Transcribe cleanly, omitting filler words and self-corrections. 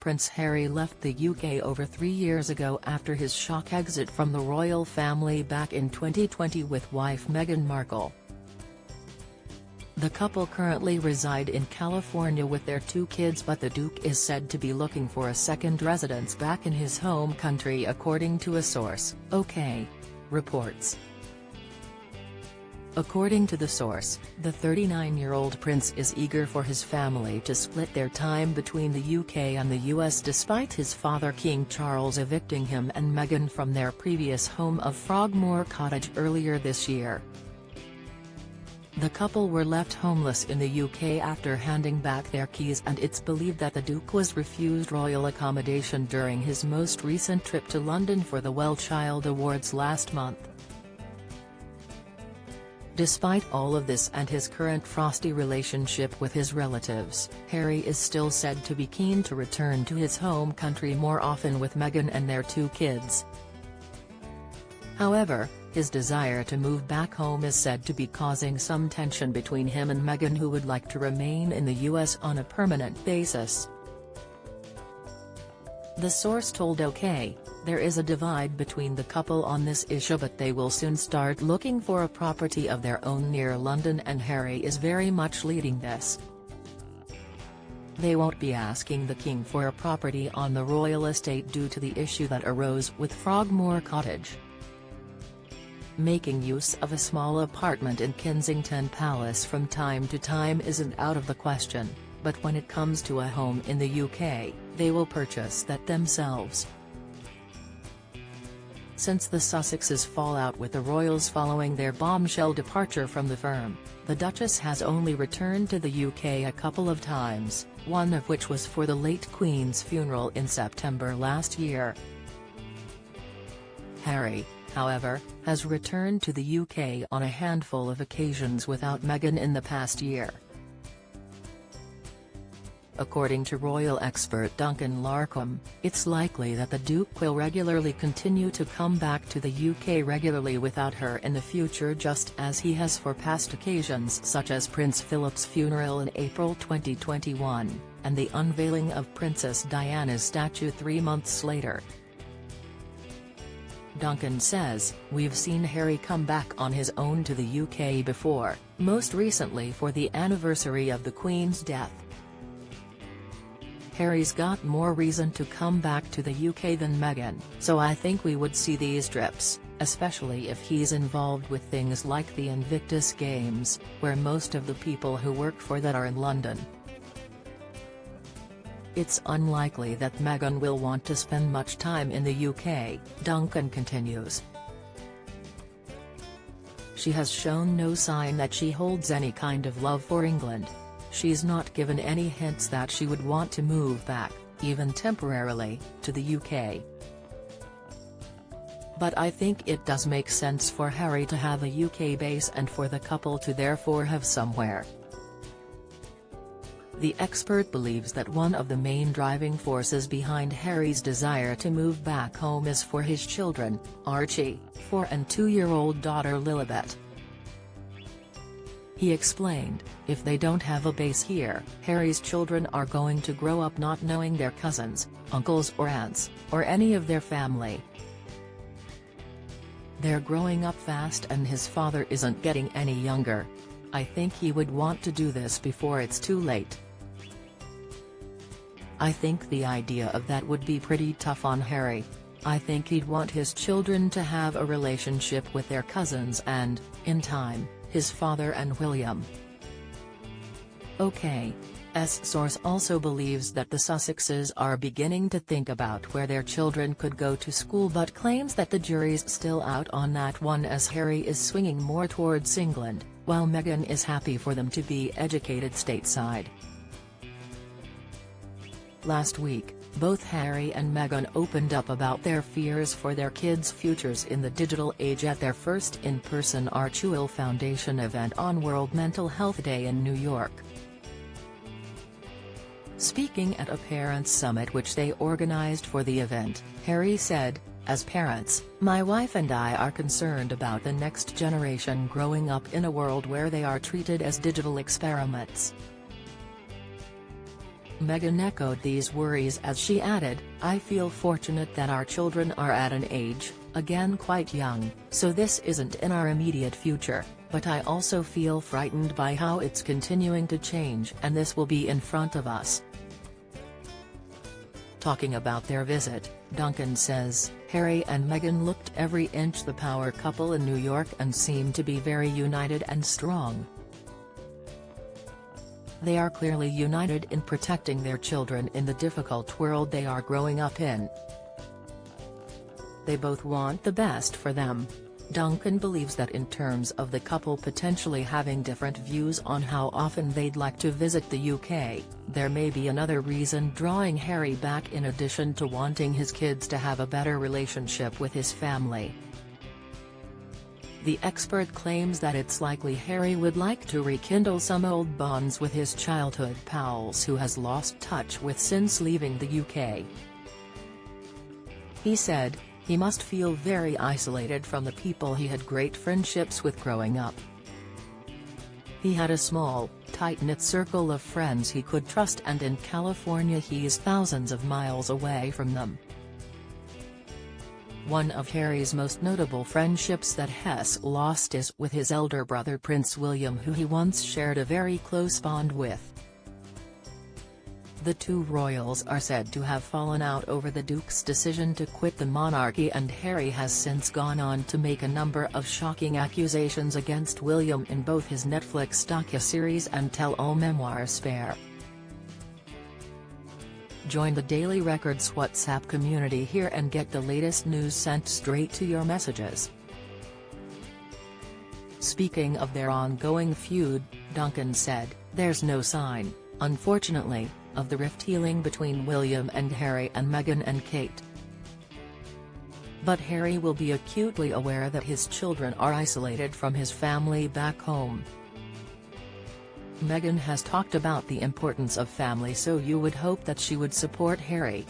Prince Harry left the UK over 3 years ago after his shock exit from the royal family back in 2020 with wife Meghan Markle. The couple currently reside in California with their 2 kids, but the Duke is said to be looking for a second residence back in his home country, according to a source. OK reports. According to the source, the 39-year-old prince is eager for his family to split their time between the UK and the US despite his father King Charles evicting him and Meghan from their previous home of Frogmore Cottage earlier this year. The couple were left homeless in the UK after handing back their keys, and it's believed that the Duke was refused royal accommodation during his most recent trip to London for the Well Child Awards last month. Despite all of this and his current frosty relationship with his relatives, Harry is still said to be keen to return to his home country more often with Meghan and their 2 kids. However, his desire to move back home is said to be causing some tension between him and Meghan, who would like to remain in the US on a permanent basis. The source told OK, there is a divide between the couple on this issue, but they will soon start looking for a property of their own near London, and Harry is very much leading this. They won't be asking the king for a property on the royal estate due to the issue that arose with Frogmore Cottage. Making use of a small apartment in Kensington Palace from time to time isn't out of the question, but when it comes to a home in the UK, they will purchase that themselves. Since the Sussexes' fallout with the royals following their bombshell departure from the firm, the Duchess has only returned to the UK a couple of times, one of which was for the late Queen's funeral in September last year. Harry, however, has returned to the UK on a handful of occasions without Meghan in the past year. According to royal expert Duncan Larcombe, it's likely that the Duke will regularly continue to come back to the UK regularly without her in the future, just as he has for past occasions such as Prince Philip's funeral in April 2021, and the unveiling of Princess Diana's statue 3 months later. Duncan says, "We've seen Harry come back on his own to the UK before, most recently for the anniversary of the Queen's death. Harry's got more reason to come back to the UK than Meghan, so I think we would see these trips, especially if he's involved with things like the Invictus Games, where most of the people who work for that are in London. It's unlikely that Meghan will want to spend much time in the UK," Duncan continues. "She has shown no sign that she holds any kind of love for England. She's not given any hints that she would want to move back, even temporarily, to the UK. But I think it does make sense for Harry to have a UK base and for the couple to therefore have somewhere." The expert believes that one of the main driving forces behind Harry's desire to move back home is for his children, Archie, 4 and 2-year-old daughter Lilibet. He explained, "If they don't have a base here, Harry's children are going to grow up not knowing their cousins, uncles or aunts, or any of their family. They're growing up fast and his father isn't getting any younger. I think he would want to do this before it's too late. I think the idea of that would be pretty tough on Harry. I think he'd want his children to have a relationship with their cousins and, in time, his father and William." OK's source also believes that the Sussexes are beginning to think about where their children could go to school, but claims that the jury's still out on that one, as Harry is swinging more towards England, while Meghan is happy for them to be educated stateside. Last week, both Harry and Meghan opened up about their fears for their kids' futures in the digital age at their first in-person Archewell Foundation event on World Mental Health Day in New York. Speaking at a parents' summit which they organized for the event, Harry said, "As parents, my wife and I are concerned about the next generation growing up in a world where they are treated as digital experiments. Meghan echoed these worries as she added, "I feel fortunate that our children are at an age, again quite young, so this isn't in our immediate future, but I also feel frightened by how it's continuing to change and this will be in front of us." Talking about their visit, Duncan says, "Harry and Meghan looked every inch the power couple in New York and seemed to be very united and strong. They are clearly united in protecting their children in the difficult world they are growing up in. They both want the best for them." Duncan believes that in terms of the couple potentially having different views on how often they'd like to visit the UK, there may be another reason drawing Harry back in addition to wanting his kids to have a better relationship with his family. The expert claims that it's likely Harry would like to rekindle some old bonds with his childhood pals who has lost touch with since leaving the UK. He said, "He must feel very isolated from the people he had great friendships with growing up. He had a small, tight-knit circle of friends he could trust, and in California he's thousands of miles away from them." One of Harry's most notable friendships that Hess lost is with his elder brother Prince William, who he once shared a very close bond with. The two royals are said to have fallen out over the Duke's decision to quit the monarchy, and Harry has since gone on to make a number of shocking accusations against William in both his Netflix docuseries and tell-all memoir Spare. Join the Daily Record's WhatsApp community here and get the latest news sent straight to your messages. Speaking of their ongoing feud, Duncan said, "There's no sign, unfortunately, of the rift healing between William and Harry and Meghan and Kate. But Harry will be acutely aware that his children are isolated from his family back home. Meghan has talked about the importance of family, so you would hope that she would support Harry,